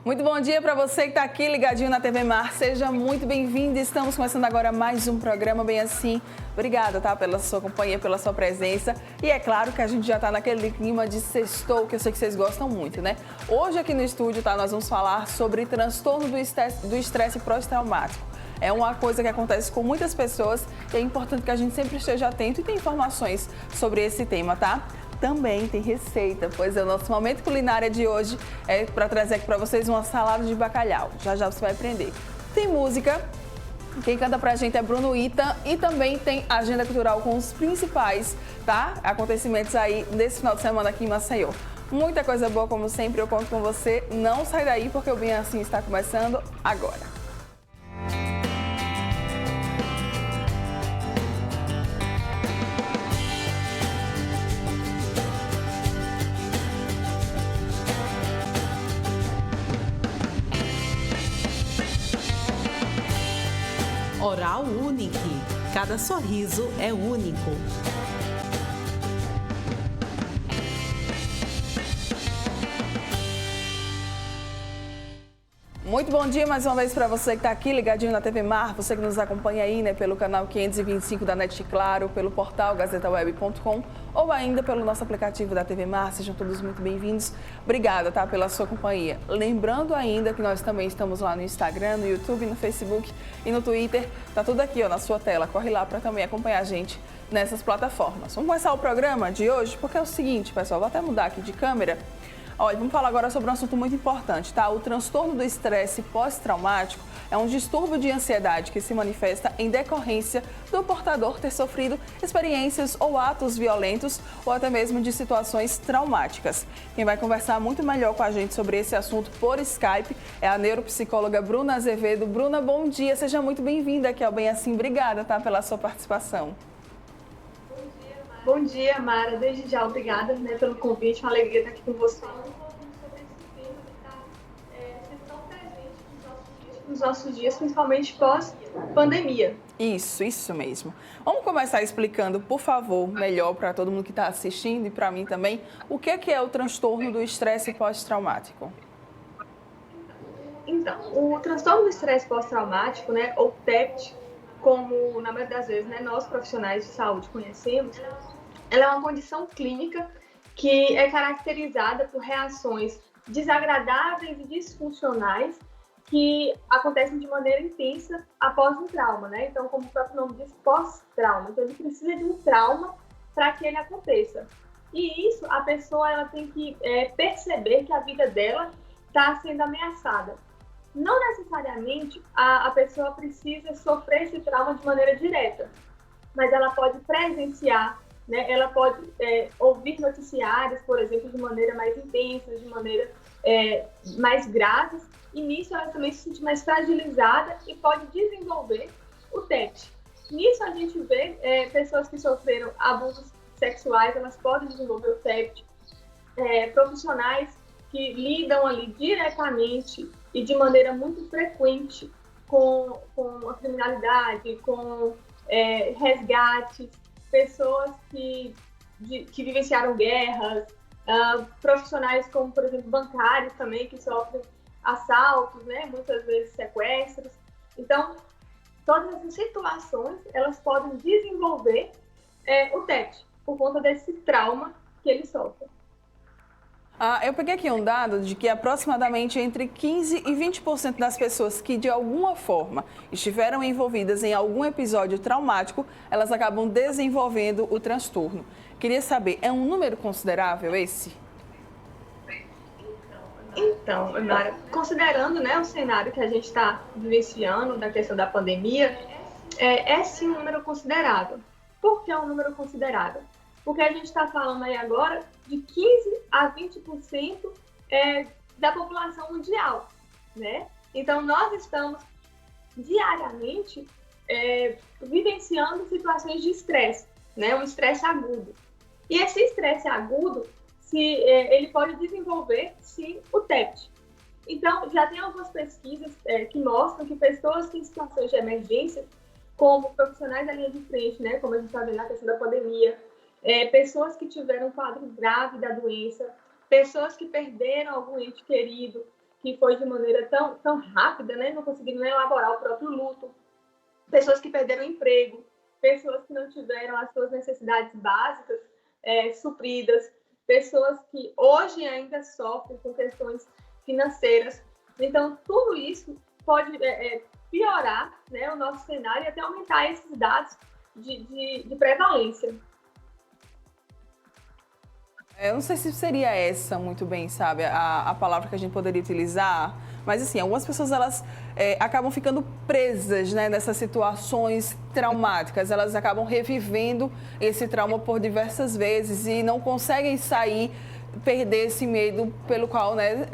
Muito bom dia para você que está aqui ligadinho na TV Mar. Seja muito bem-vindo. Estamos começando agora mais um programa Bem Assim. Obrigada, tá, pela sua companhia, pela sua presença. E é claro que a gente já está naquele clima de sextou, que eu sei que vocês gostam muito, né? Hoje aqui no estúdio, tá, nós vamos falar sobre transtorno do estresse pós-traumático. É uma coisa que acontece com muitas pessoas e é importante que a gente sempre esteja atento e tenha informações sobre esse tema, tá? Também tem receita, pois é, o nosso momento culinária de hoje é para trazer aqui para vocês uma salada de bacalhau. Já já você vai aprender. Tem música, quem canta pra gente é Bruno Ita e também tem agenda cultural com os principais, tá? Acontecimentos aí nesse final de semana aqui em Maceió. Muita coisa boa, como sempre, eu conto com você. Não sai daí porque o Bem Assim está começando agora. Oral Unique. Cada sorriso é único. Muito bom dia mais uma vez para você que está aqui ligadinho na TV Mar, você que nos acompanha aí, né, pelo canal 525 da NET Claro, pelo portal gazetaweb.com ou ainda pelo nosso aplicativo da TV Mar. Sejam todos muito bem-vindos. Obrigada, tá, pela sua companhia. Lembrando ainda que nós também estamos lá no Instagram, no YouTube, no Facebook e no Twitter. Tá tudo aqui, ó, na sua tela. Corre lá para também acompanhar a gente nessas plataformas. Vamos começar o programa de hoje porque é o seguinte, pessoal, vou até mudar aqui de câmera. Olha, vamos falar agora sobre um assunto muito importante, tá? O transtorno do estresse pós-traumático é um distúrbio de ansiedade que se manifesta em decorrência do portador ter sofrido experiências ou atos violentos ou até mesmo de situações traumáticas. Quem vai conversar muito melhor com a gente sobre esse assunto por Skype é a neuropsicóloga Bruna Azevedo. Bruna, bom dia, seja muito bem-vinda aqui ao Bem Assim. Obrigada, tá, pela sua participação. Bom dia, Mara. Desde já, obrigada, né, pelo convite. Uma alegria estar aqui com você. Sobre esse tema que está sendo tão presente nos nossos dias, principalmente pós-pandemia. Isso mesmo. Vamos começar explicando, por favor, melhor para todo mundo que está assistindo e para mim também, o que é o transtorno do estresse pós-traumático? Então, o transtorno do estresse pós-traumático, né, ou TEPT, como na maioria das vezes, né, nós profissionais de saúde conhecemos, ela é uma condição clínica que é caracterizada por reações desagradáveis e disfuncionais que acontecem de maneira intensa após um trauma, né? Então, como o próprio nome diz, pós-trauma. Então, ele precisa de um trauma para que ele aconteça. E isso, a pessoa ela tem que perceber que a vida dela está sendo ameaçada. Não necessariamente a pessoa precisa sofrer esse trauma de maneira direta, mas ela pode presenciar, né? Ela pode ouvir noticiários, por exemplo, de maneira mais intensa, de maneira mais grave, e nisso ela também se sente mais fragilizada e pode desenvolver o TEPT. Nisso a gente vê pessoas que sofreram abusos sexuais, elas podem desenvolver o TEPT, profissionais que lidam ali diretamente e de maneira muito frequente com a criminalidade, com resgates, pessoas que vivenciaram guerras, profissionais como, por exemplo, bancários também, que sofrem assaltos, né, muitas vezes sequestros. Então, todas essas situações, elas podem desenvolver o TEPT, por conta desse trauma que eles sofrem. Eu peguei aqui um dado de que aproximadamente entre 15% e 20% das pessoas que de alguma forma estiveram envolvidas em algum episódio traumático, elas acabam desenvolvendo o transtorno. Queria saber, é um número considerável esse? Então, Mara, considerando, né, o cenário que a gente está vivenciando da questão da pandemia, é sim um número considerável. Por que é um número considerável? Porque a gente está falando aí agora de 15% a 20% da população mundial, né? Então, nós estamos diariamente vivenciando situações de estresse, né? Um estresse agudo. E esse estresse agudo, ele pode desenvolver, sim, o TEPT. Então, já tem algumas pesquisas que mostram que pessoas que em situações de emergência, como profissionais da linha de frente, né? Como a gente está vendo na questão da pandemia, pessoas que tiveram um quadro grave da doença, pessoas que perderam algum ente querido, que foi de maneira tão rápida, né? Não conseguiram nem elaborar o próprio luto, pessoas que perderam o emprego, pessoas que não tiveram as suas necessidades básicas supridas, pessoas que hoje ainda sofrem com questões financeiras. Então, tudo isso pode piorar, né, o nosso cenário e até aumentar esses dados de prevalência. Eu não sei se seria essa muito bem, sabe, a palavra que a gente poderia utilizar, mas assim, algumas pessoas elas acabam ficando presas, né, nessas situações traumáticas, elas acabam revivendo esse trauma por diversas vezes e não conseguem sair, perder esse medo pelo qual, né,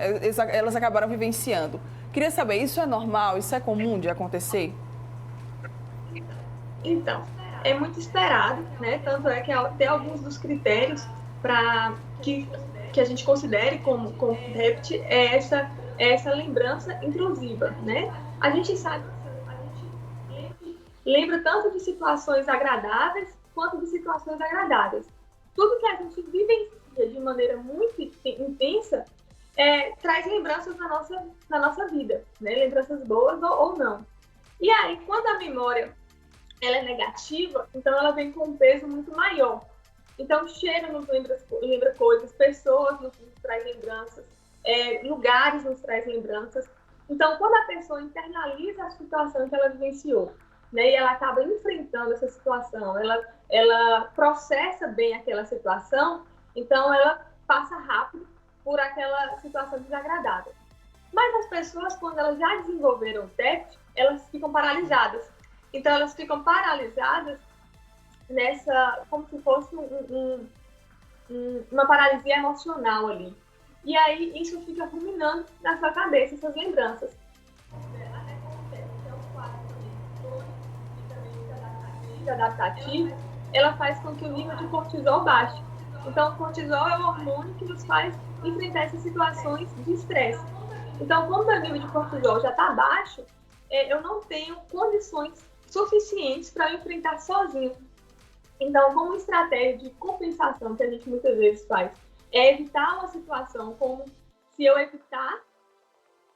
elas acabaram vivenciando. Queria saber, isso é normal, isso é comum de acontecer? Então, é muito esperado, né? Tanto é que tem alguns dos critérios para que a gente considere como TEPT essa lembrança intrusiva, né? A gente sabe, a gente lembra tanto de situações agradáveis quanto de situações agradáveis. Tudo que a gente vivencia de maneira muito intensa traz lembranças na nossa vida, né? Lembranças boas ou não. E aí, quando a memória ela é negativa, então ela vem com um peso muito maior. Então, cheiro nos lembra coisas, pessoas nos traz lembranças, lugares nos traz lembranças. Então, quando a pessoa internaliza a situação que ela vivenciou, né, e ela acaba enfrentando essa situação, ela processa bem aquela situação, então ela passa rápido por aquela situação desagradável. Mas as pessoas, quando elas já desenvolveram o TEPT, elas ficam paralisadas. Então, elas ficam paralisadas como se fosse uma paralisia emocional ali. E aí, isso fica ruminando na sua cabeça, essas lembranças. Até como o TEPT, que é um quadro também e também adaptativo, ela faz com que o nível de cortisol baixe. Então, o cortisol é o hormônio que nos faz enfrentar essas situações de estresse. Então, quando o nível de cortisol já está baixo, eu não tenho condições suficientes para enfrentar sozinho. Então, como estratégia de compensação que a gente muitas vezes faz, é evitar uma situação como se eu evitar,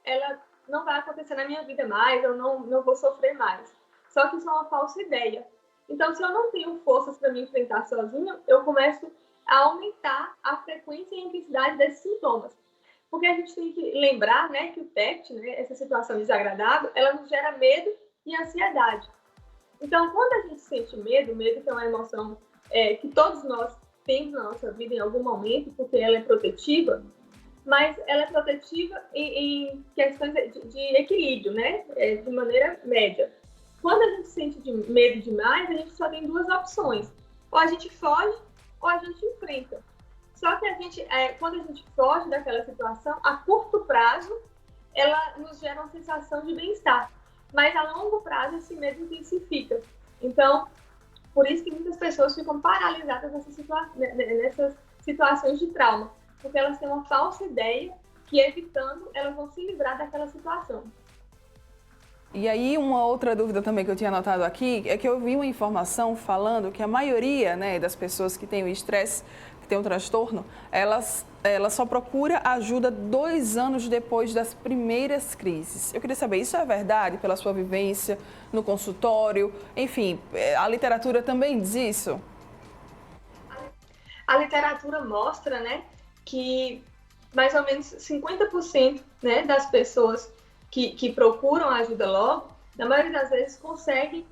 ela não vai acontecer na minha vida mais, eu não vou sofrer mais. Só que isso é uma falsa ideia. Então, se eu não tenho forças para me enfrentar sozinho, eu começo a aumentar a frequência e a intensidade desses sintomas. Porque a gente tem que lembrar, né, que o TEPT, né, essa situação desagradável, ela nos gera medo e ansiedade. Então, quando a gente sente medo que é uma emoção que todos nós temos na nossa vida em algum momento, porque ela é protetiva, mas ela é protetiva em questões de equilíbrio, né, de maneira média. Quando a gente sente medo demais, a gente só tem duas opções. Ou a gente foge, ou a gente enfrenta. Só que quando a gente foge daquela situação, a curto prazo, ela nos gera uma sensação de bem-estar. Mas a longo prazo, esse medo intensifica. Então, por isso que muitas pessoas ficam paralisadas nessas situações de trauma. Porque elas têm uma falsa ideia que, evitando, elas vão se livrar daquela situação. E aí, uma outra dúvida também que eu tinha anotado aqui é que eu vi uma informação falando que a maioria, né, das pessoas que têm o estresse, que tem o transtorno, elas só procura ajuda 2 anos depois das primeiras crises. Eu queria saber, isso é verdade pela sua vivência no consultório? Enfim, a literatura também diz isso? A literatura mostra, né, que mais ou menos 50%, né, das pessoas que procuram ajuda logo, na maioria das vezes conseguem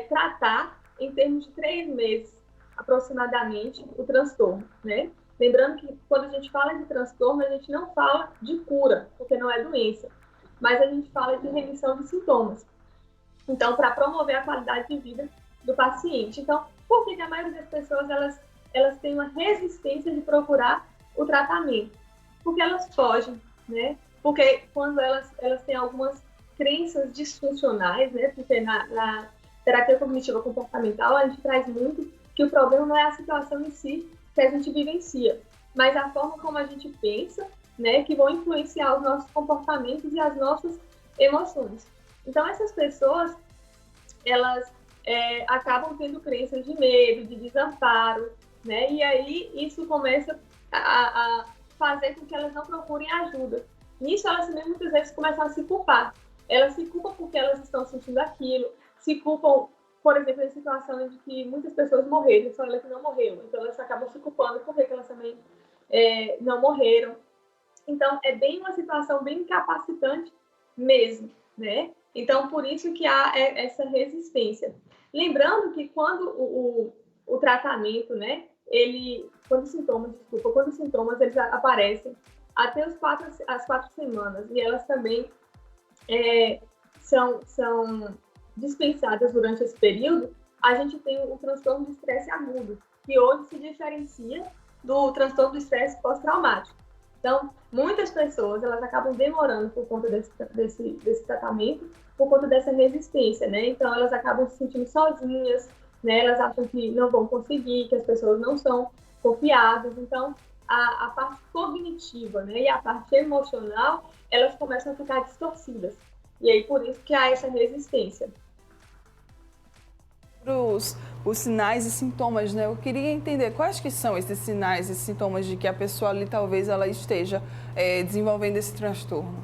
tratar em termos de 3 meses, aproximadamente, o transtorno, né? Lembrando que quando a gente fala de transtorno, a gente não fala de cura, porque não é doença, mas a gente fala de remissão de sintomas. Então, para promover a qualidade de vida do paciente. Então, por que a maioria das pessoas elas têm uma resistência de procurar o tratamento? Porque elas fogem, né? Porque quando elas têm algumas crenças disfuncionais, né? Porque na terapia cognitiva comportamental a gente traz muito que o problema não é a situação em si que a gente vivencia, mas a forma como a gente pensa, né? Que vão influenciar os nossos comportamentos e as nossas emoções. Então, essas pessoas, elas acabam tendo crenças de medo, de desamparo, né? E aí isso começa a fazer com que elas não procurem ajuda. Nisso, elas também muitas vezes começam a se culpar. Elas se culpam porque elas estão sentindo aquilo, se culpam, por exemplo, em situação de que muitas pessoas morreram, só ela que não morreu. Então, elas acabam se culpando porque elas também não morreram. Então, é bem uma situação bem incapacitante mesmo, né? Então, por isso que há essa resistência. Lembrando que quando o tratamento, né, quando os sintomas eles aparecem até as 4 semanas, e elas também são dispensadas durante esse período, a gente tem o transtorno de estresse agudo, que hoje se diferencia do transtorno do estresse pós-traumático. Então, muitas pessoas elas acabam demorando por conta desse tratamento, por conta dessa resistência, né? Então, elas acabam se sentindo sozinhas, né? Elas acham que não vão conseguir, que as pessoas não são confiáveis. Então, a parte cognitiva, né, e a parte emocional, elas começam a ficar distorcidas. E aí, por isso que há essa resistência. Os sinais e sintomas, né? Eu queria entender quais que são esses sinais e sintomas de que a pessoa ali talvez ela esteja desenvolvendo esse transtorno.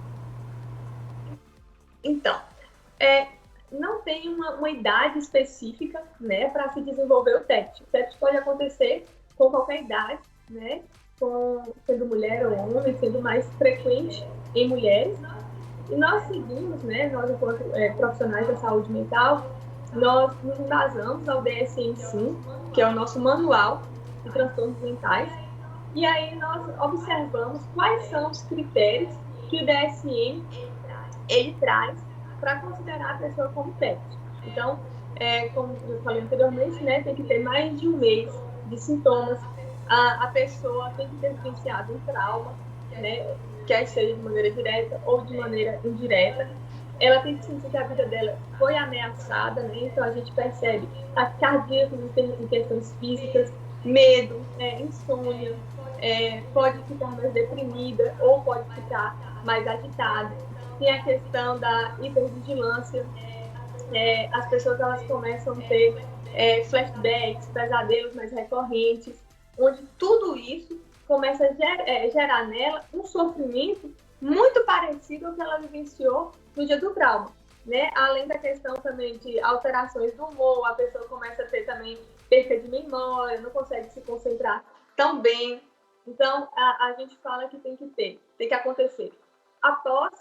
Então, não tem uma idade específica, né, para se desenvolver o TET. O TET pode acontecer com qualquer idade, né, sendo mulher ou homem, sendo mais frequente em mulheres. E nós seguimos, né, nós enquanto profissionais da saúde mental, nós nos embasamos ao DSM-5, que é o nosso manual de transtornos mentais, e aí nós observamos quais são os critérios que o DSM ele traz para considerar a pessoa como TET. Então, como eu falei anteriormente, né, tem que ter mais de um mês de sintomas, a pessoa tem que ter vivenciado um trauma, né, quer seja de maneira direta ou de maneira indireta. Ela tem que sentir que a vida dela foi ameaçada, né? Então a gente percebe taquicardia em questões físicas, medo, insônia, pode ficar mais deprimida ou pode ficar mais agitada. Tem a questão da hipervigilância, as pessoas elas começam a ter flashbacks, pesadelos mais recorrentes, onde tudo isso começa a gerar nela um sofrimento muito parecido ao que ela vivenciou no dia do trauma, né? Além da questão também de alterações do humor, a pessoa começa a ter também perca de memória, não consegue se concentrar tão bem. Então, a gente fala que tem que acontecer após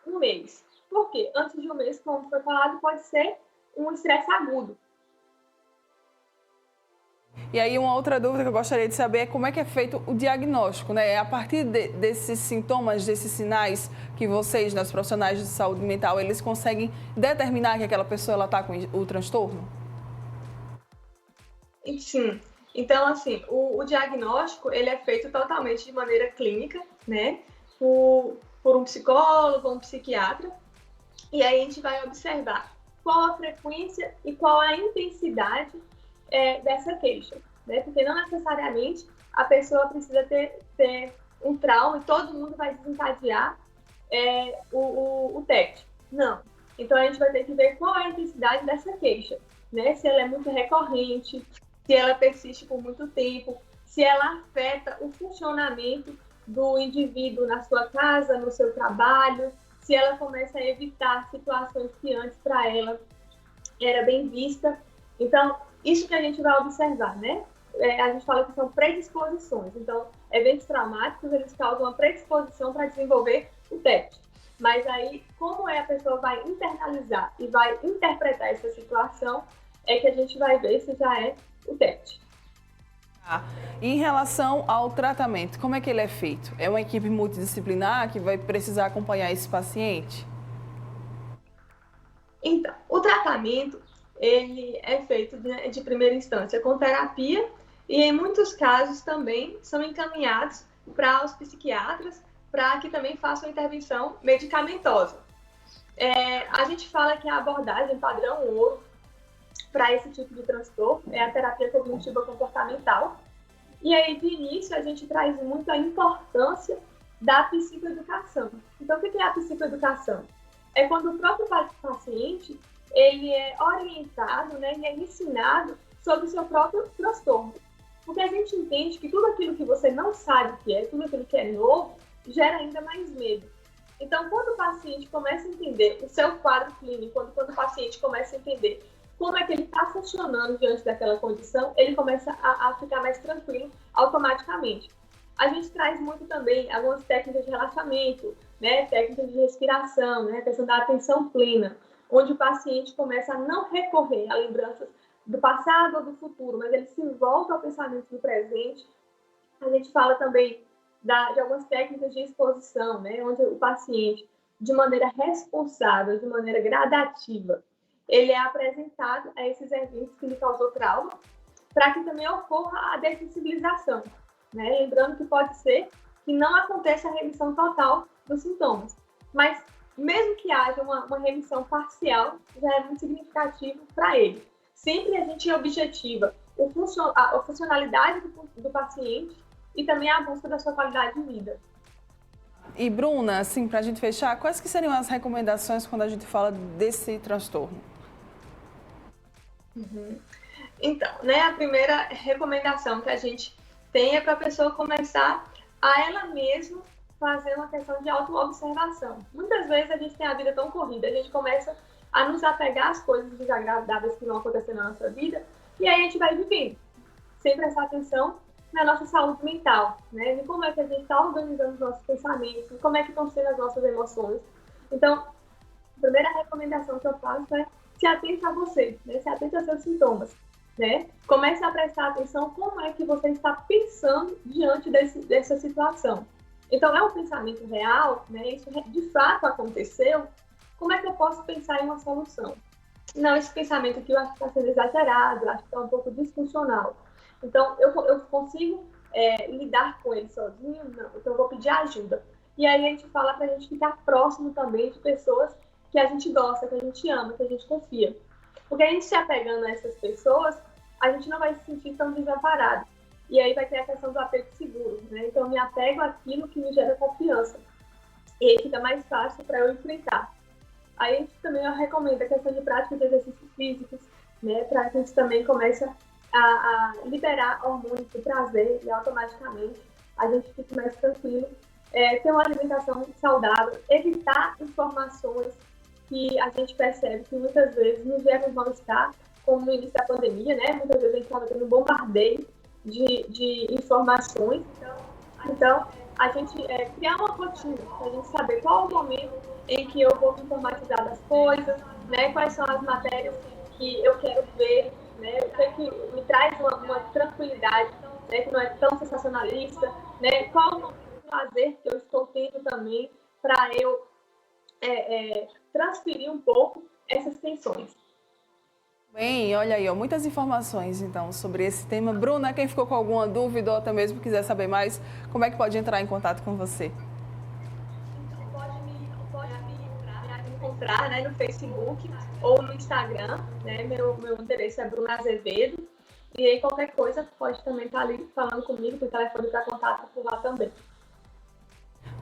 um mês. Por quê? Antes de um mês, como foi falado, pode ser um estresse agudo. E aí uma outra dúvida que eu gostaria de saber é como é que é feito o diagnóstico, né? É a partir desses sintomas, desses sinais que vocês, né, os profissionais de saúde mental, eles conseguem determinar que aquela pessoa está com o transtorno? Sim. Então, assim, o diagnóstico, ele é feito totalmente de maneira clínica, né? Por um psicólogo, um psiquiatra. E aí a gente vai observar qual a frequência e qual a intensidade dessa queixa, né? Porque não necessariamente a pessoa precisa ter um trauma e todo mundo vai desencadear o TET. Não. Então, a gente vai ter que ver qual é a intensidade dessa queixa, né? Se ela é muito recorrente, se ela persiste por muito tempo, se ela afeta o funcionamento do indivíduo na sua casa, no seu trabalho, se ela começa a evitar situações que antes para ela era bem vista. Então, isso que a gente vai observar, né? A gente fala que são predisposições. Então, eventos traumáticos, eles causam uma predisposição para desenvolver o TET. Mas aí, como a pessoa vai internalizar e vai interpretar essa situação, é que a gente vai ver se já é o TET. Em relação ao tratamento, como é que ele é feito? É uma equipe multidisciplinar que vai precisar acompanhar esse paciente? Então, o tratamento ele é feito de primeira instância com terapia e, em muitos casos, também são encaminhados para os psiquiatras para que também façam intervenção medicamentosa. A gente fala que a abordagem padrão ouro para esse tipo de transtorno é a terapia cognitiva comportamental. E aí, de início, a gente traz muito a importância da psicoeducação. Então, o que é a psicoeducação? É quando o próprio paciente ele é orientado, né, e é ensinado sobre o seu próprio transtorno. Porque a gente entende que tudo aquilo que você não sabe o que é, tudo aquilo que é novo, gera ainda mais medo. Então, quando o paciente começa a entender o seu quadro clínico, quando o paciente começa a entender como é que ele está funcionando diante daquela condição, ele começa a ficar mais tranquilo automaticamente. A gente traz muito também algumas técnicas de relaxamento, né, técnicas de respiração, né, a questão da atenção plena, onde o paciente começa a não recorrer a lembranças do passado ou do futuro, mas ele se volta ao pensamento do presente. A gente fala também de algumas técnicas de exposição, né, onde o paciente, de maneira responsável, de maneira gradativa, ele é apresentado a esses eventos que lhe causou trauma, para que também ocorra a dessensibilização, né? Lembrando que pode ser que não aconteça a remissão total dos sintomas, mas mesmo que haja uma remissão parcial, já é muito significativo para ele. Sempre a gente objetiva a funcionalidade do paciente e também a busca da sua qualidade de vida. E Bruna, assim, para a gente fechar, quais que seriam as recomendações quando a gente fala desse transtorno? Então, né, a primeira recomendação que a gente tem é para a pessoa começar a ela mesma fazer uma questão de autoobservação. Muitas vezes a gente tem a vida tão corrida, a gente começa a nos apegar às coisas desagradáveis que vão acontecer na nossa vida, e aí a gente vai vivendo, sem prestar atenção na nossa saúde mental, né? De como é que a gente está organizando os nossos pensamentos, de como é que estão sendo as nossas emoções. Então, a primeira recomendação que eu faço é se atente a você, né? Se atente aos seus sintomas, né? Comece a prestar atenção como é que você está pensando diante dessa situação. Então, é um pensamento real, né? Isso de fato aconteceu. Como é que eu posso pensar em uma solução? Não, esse pensamento aqui eu acho que está sendo exagerado, eu acho que está um pouco disfuncional. Então, eu consigo lidar com ele sozinho? Não, então eu vou pedir ajuda. E aí a gente fala para a gente ficar próximo também de pessoas que a gente gosta, que a gente ama, que a gente confia. Porque a gente se apegando a essas pessoas, a gente não vai se sentir tão desamparado. E aí vai ter a questão do apego seguro, né? Então eu me apego àquilo que me gera confiança. E aí fica mais fácil para eu enfrentar. Aí a gente também recomenda a questão de prática de exercícios físicos, né? Para que a gente também comece a liberar hormônios do prazer e automaticamente a gente fique mais tranquilo. Ter uma alimentação saudável, evitar informações que a gente percebe que muitas vezes nos geram mal-estar, como no início da pandemia, né? Muitas vezes a gente estava tendo um bombardeio de informações. Então, a gente criar uma rotina, para a gente saber qual é o momento em que eu vou me informatizar das coisas, né? Quais são as matérias que eu quero ver, né? O que me traz uma tranquilidade, né? Que não é tão sensacionalista, né? Qual o prazer que eu estou tendo também para eu transferir um pouco essas tensões. Bem, olha aí, ó, muitas informações então sobre esse tema. Bruna, quem ficou com alguma dúvida ou até mesmo quiser saber mais, como é que pode entrar em contato com você? Então, pode me encontrar, né, no Facebook ou no Instagram, né? Meu endereço é Bruna Azevedo. E aí qualquer coisa pode também estar ali falando comigo, tem telefone para contato por lá também.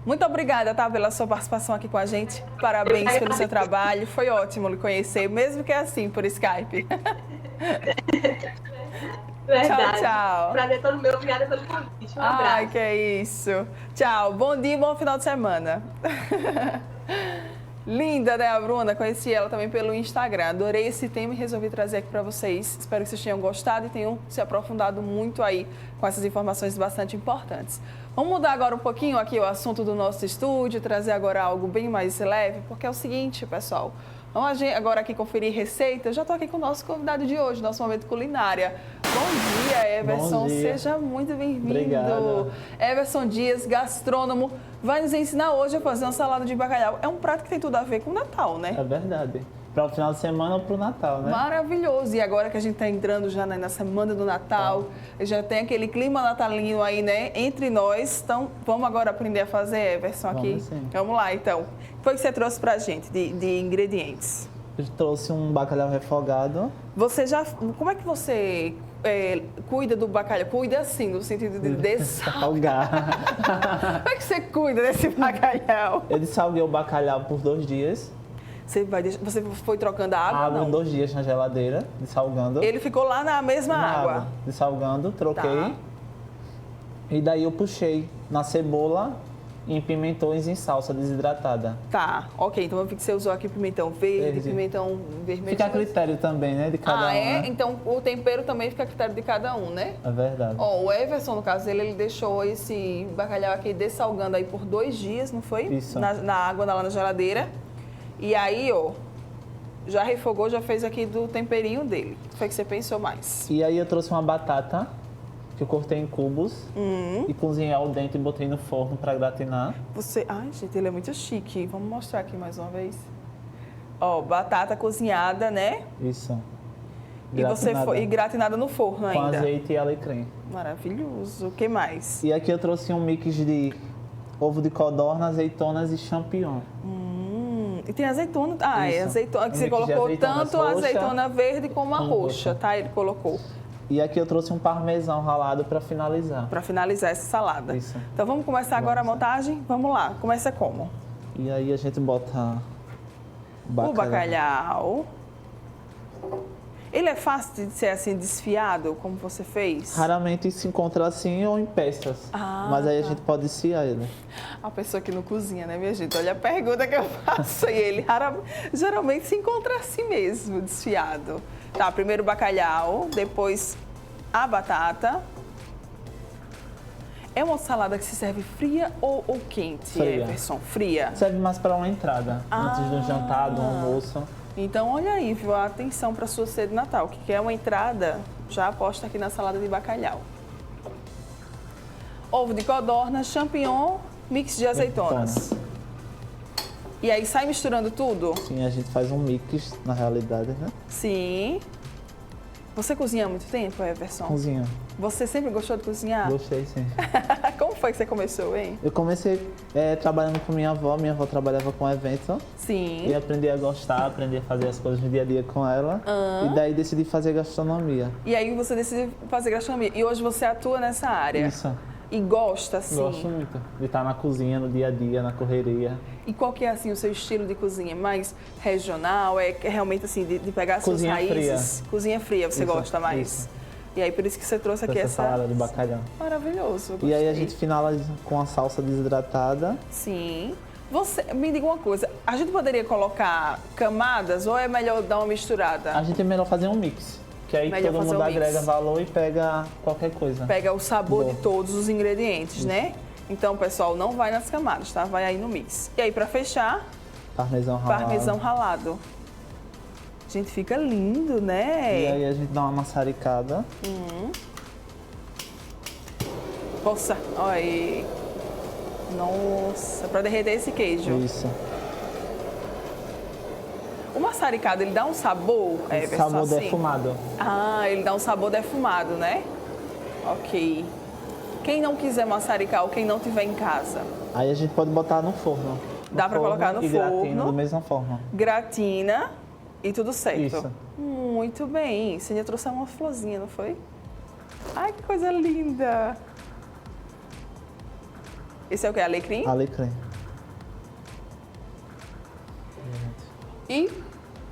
Muito obrigada, tá, pela sua participação aqui com a gente. Parabéns pelo seu trabalho. Foi ótimo lhe conhecer, mesmo que é assim, por Skype. Verdade. Tchau, tchau. Prazer todo meu. Obrigada pelo convite. Um abraço. Ai, que é isso. Tchau. Bom dia e bom final de semana. Linda, né, a Bruna? Conheci ela também pelo Instagram. Adorei esse tema e resolvi trazer aqui para vocês. Espero que vocês tenham gostado e tenham se aprofundado muito aí com essas informações bastante importantes. Vamos mudar agora um pouquinho aqui o assunto do nosso estúdio, trazer agora algo bem mais leve, porque é o seguinte, pessoal. Vamos agora aqui conferir receita. Eu já estou aqui com o nosso convidado de hoje, nosso momento culinária. Bom dia, Everson. Bom dia. Seja muito bem-vindo. Obrigado. Everson Dias, gastrônomo, vai nos ensinar hoje a fazer uma salada de bacalhau. É um prato que tem tudo a ver com o Natal, né? É verdade. Para o final de semana ou para o Natal, né? Maravilhoso. E agora que a gente está entrando já na semana do Natal, já tem aquele clima natalino aí, né, entre nós. Então, vamos agora aprender a fazer, Everson, aqui? Vamos sim. Vamos lá, então. O que foi que você trouxe pra gente de ingredientes? Eu trouxe um bacalhau refogado. Você já... Como é que você cuida do bacalhau? Cuida assim, no sentido de Salgar. Como é que você cuida desse bacalhau? Eu dessalguei o bacalhau por 2 dias. Você foi trocando a água? Não? 2 dias na geladeira, dessalgando. Ele ficou lá na mesma água? Dessalgando, troquei. Tá. E daí eu puxei na cebola em pimentões em salsa desidratada. Tá, ok. Então eu vi que você usou aqui pimentão verde, pimentão vermelho. Fica a critério também, né, de cada um, é? né? Então o tempero também fica a critério de cada um, né? É verdade. Ó, o Everson, no caso dele, ele deixou esse bacalhau aqui dessalgando aí por 2 dias, não foi? Isso. Na água, lá na geladeira. E aí, ó, já refogou, já fez aqui do temperinho dele. O que foi que você pensou mais? E aí eu trouxe uma batata que eu cortei em cubos e cozinhei ao dentro e botei no forno para gratinar. Ai, gente, ele é muito chique. Vamos mostrar aqui mais uma vez. Ó, batata cozinhada, né? Isso. E gratinada no forno ainda. Com azeite e alecrim. Maravilhoso. O que mais? E aqui eu trouxe um mix de ovo de codorna, azeitonas e champignon. E tem azeitona. Isso. Azeitona, que Um você mix de colocou azeitonas tanto a roxa azeitona verde como a com roxa, roxa. tá? Ele colocou. E aqui eu trouxe um parmesão ralado para finalizar. Para finalizar essa salada. Isso. Então vamos começar agora a montagem? Vamos lá. Começa como? E aí a gente bota O bacalhau. Ele é fácil de ser assim desfiado, como você fez? Raramente se encontra assim ou em peças. Mas aí a gente pode desfiar ele. A pessoa que não cozinha, né, minha gente? Olha a pergunta que eu faço. E ele geralmente se encontra assim mesmo, desfiado. Tá, primeiro o bacalhau, depois a batata. É uma salada que se serve fria ou quente, Fria. Everson? Fria. Serve mais para uma entrada, antes do jantar, do almoço. Então, olha aí, viu? Atenção para a sua ceia de Natal. O que quer uma entrada, já aposta aqui na salada de bacalhau. Ovo de codorna, champignon, mix de azeitonas. E aí sai misturando tudo? Sim, a gente faz um mix, na realidade, né? Sim. Você cozinha há muito tempo, Everson? Cozinha. Você sempre gostou de cozinhar? Gostei, sim. Como foi que você começou, hein? Eu comecei trabalhando com minha avó trabalhava com evento. Sim. E aprendi a gostar, aprendi a fazer as coisas no dia a dia com ela. E daí decidi fazer gastronomia. E aí você decidiu fazer gastronomia. E hoje você atua nessa área? Isso. E gosta, assim? Gosto muito de estar na cozinha, no dia a dia, na correria. E qual que é, assim, o seu estilo de cozinha? Mais regional? É realmente, assim, de pegar as suas Cozinha raízes? fria. Cozinha fria, você Isso, gosta mais? isso. E aí, por isso que você trouxe aqui essa salada de bacalhau. Maravilhoso, E aí a gostei. gente finaliza com a salsa desidratada. Sim. Você, me diga uma coisa, a gente poderia colocar camadas ou é melhor dar uma misturada? A gente é melhor fazer um mix. Que aí Melhor todo fazer mundo um mix. agrega valor e pega qualquer coisa. Pega o sabor Bom. de todos os ingredientes, né? Então, pessoal, não vai nas camadas, tá? Vai aí no mix. E aí, pra fechar, Parmesão ralado. parmesão ralado. Gente, fica lindo, né? E aí a gente dá uma maçaricada. Nossa, olha aí. Nossa, pra derreter esse queijo. Isso. O maçaricado, ele dá um sabor, Everson, Sabor assim? defumado. Ah, ele dá um sabor defumado, né? Ok. Quem não quiser maçaricar ou quem não tiver em casa, Aí a gente pode botar no forno. Dá pra colocar no e gratina forno. da mesma forma. gratina e tudo certo. Isso. Muito bem. Você já trouxe uma florzinha, não foi? Ai, que coisa linda. Esse é o que? Alecrim? Alecrim. E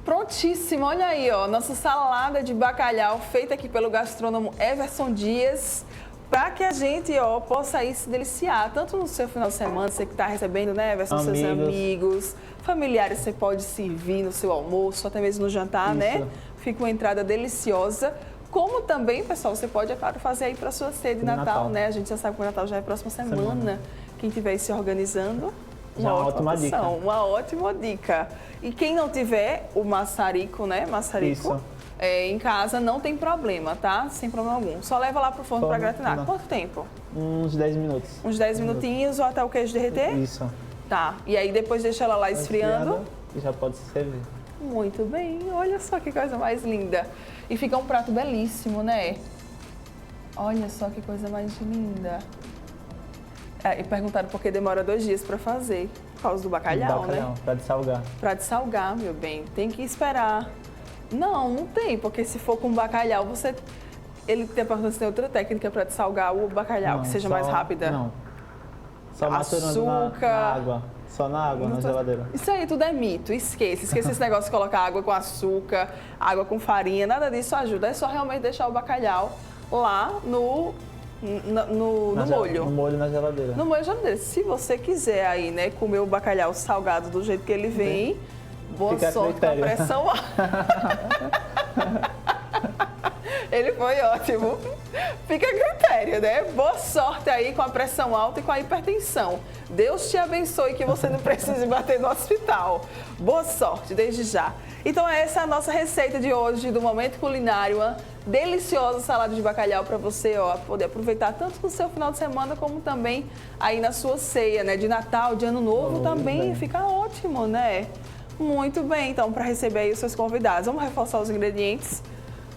prontíssimo, olha aí, ó, nossa salada de bacalhau feita aqui pelo gastrônomo Everson Dias, para que a gente, ó, possa aí se deliciar, tanto no seu final de semana, você que está recebendo, né, Everson, seus amigos, familiares, você pode servir no seu almoço, até mesmo no jantar, né? Isso. Fica uma entrada deliciosa. Como também, pessoal, você pode, é claro, fazer aí para sua ceia de Natal, né? A gente já sabe que o Natal já é próxima semana. Quem estiver se organizando, Já uma ótima opção, dica. uma ótima dica. E quem não tiver o maçarico, né? Maçarico, Isso. em casa não tem problema, tá? Sem problema algum. Só leva lá pro forno para gratinar. não. Quanto tempo? Uns 10 minutos. Uns 10 minutinhos ou até o queijo derreter? Isso. Tá. E aí depois deixa ela lá esfriando. E já pode se servir. Muito bem. Olha só que coisa mais linda. E fica um prato belíssimo, né? Olha só que coisa mais linda. E perguntaram por que demora 2 dias para fazer. Por causa do bacalhau, né? Pra dessalgar. Pra dessalgar, meu bem. Tem que esperar. Não tem, porque se for com bacalhau, você... Ele tem perguntado se tem outra técnica para dessalgar o bacalhau, Não, que seja só- mais rápida. Não. Só maturando na Açúcar. água. Só na água, na geladeira. Isso aí tudo é mito, esqueça. Esqueça esse negócio de colocar água com açúcar, água com farinha, nada disso ajuda. É só realmente deixar o bacalhau lá no molho. No molho na geladeira. No molho geladeira. Se você quiser aí, né, comer o bacalhau salgado do jeito que ele vem, boa Fica a sorte com a critério. pressão alta. Ele foi ótimo. Fica a critério, né? Boa sorte aí com a pressão alta e com a hipertensão. Deus te abençoe que você não precise bater no hospital. Boa sorte, desde já. Então essa é a nossa receita de hoje do Momento Culinário. Uma deliciosa salada de bacalhau para você, ó, poder aproveitar tanto no seu final de semana como também aí na sua ceia, né? De Natal, de Ano Novo também. bem. Fica ótimo, né? Muito bem, então, para receber aí os seus convidados. Vamos reforçar os ingredientes.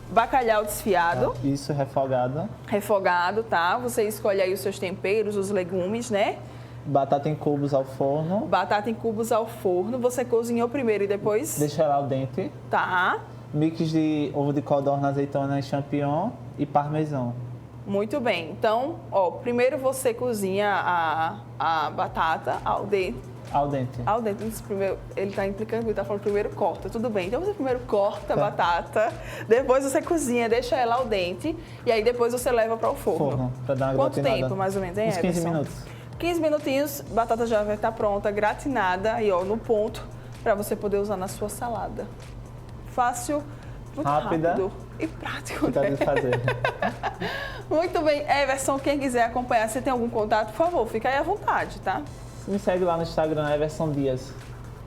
Bacalhau desfiado, Isso, refogada. refogado, tá? Você escolhe aí os seus temperos, os legumes, né? Batata em cubos ao forno. Batata em cubos ao forno. Você cozinhou primeiro e depois? Deixa ela al dente. Tá. Mix de ovo de codorna, azeitona e champignon e parmesão. Muito bem. Então, ó, primeiro você cozinha a batata ao dente. Al dente. Ao dente, primeiro, ele tá implicando, ele tá falando primeiro corta, tudo bem. Então você primeiro corta a batata, depois você cozinha, deixa ela ao dente e aí depois você leva para o forno. Pra dar uma Quanto gratinada. tempo, mais ou menos, hein, Uns 15 Everson? minutos. 15 minutinhos, batata já vai estar pronta, gratinada aí, ó, no ponto, para você poder usar na sua salada. Fácil, muito Rápida rápido e prático, Fica né? de fazer. Muito bem, Everson, quem quiser acompanhar, se tem algum contato, por favor, fica aí à vontade, tá? Me segue lá no Instagram, Everson Dias.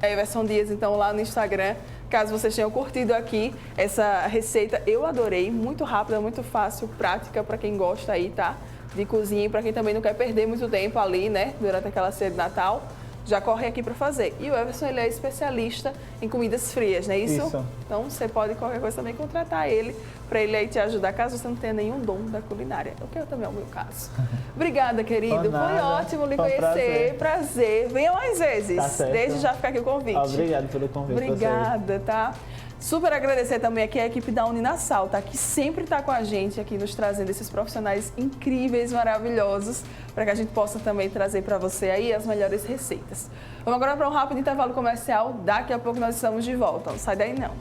Everson Dias, então, lá no Instagram. Caso vocês tenham curtido aqui essa receita, eu adorei. Muito rápida, muito fácil, prática para quem gosta aí, tá? De cozinha e para quem também não quer perder muito tempo ali, né? Durante aquela ceia de Natal, já corre aqui para fazer. E o Everson, ele é especialista em comidas frias, não é isso? Isso. Então, você pode, qualquer coisa, também contratar ele para ele aí te ajudar, caso você não tenha nenhum dom da culinária. O que também é o meu caso. Obrigada, querido. Por nada. Foi ótimo lhe Foi um conhecer. Prazer. Venha mais vezes. Tá certo. Desde já ficar aqui o convite. Obrigado pelo convite. Obrigada, tá? Super agradecer também aqui a equipe da Uninasal, tá? Que sempre está com a gente aqui, nos trazendo esses profissionais incríveis, maravilhosos, para que a gente possa também trazer para você aí as melhores receitas. Vamos agora para um rápido intervalo comercial. Daqui a pouco nós estamos de volta. Não sai daí não.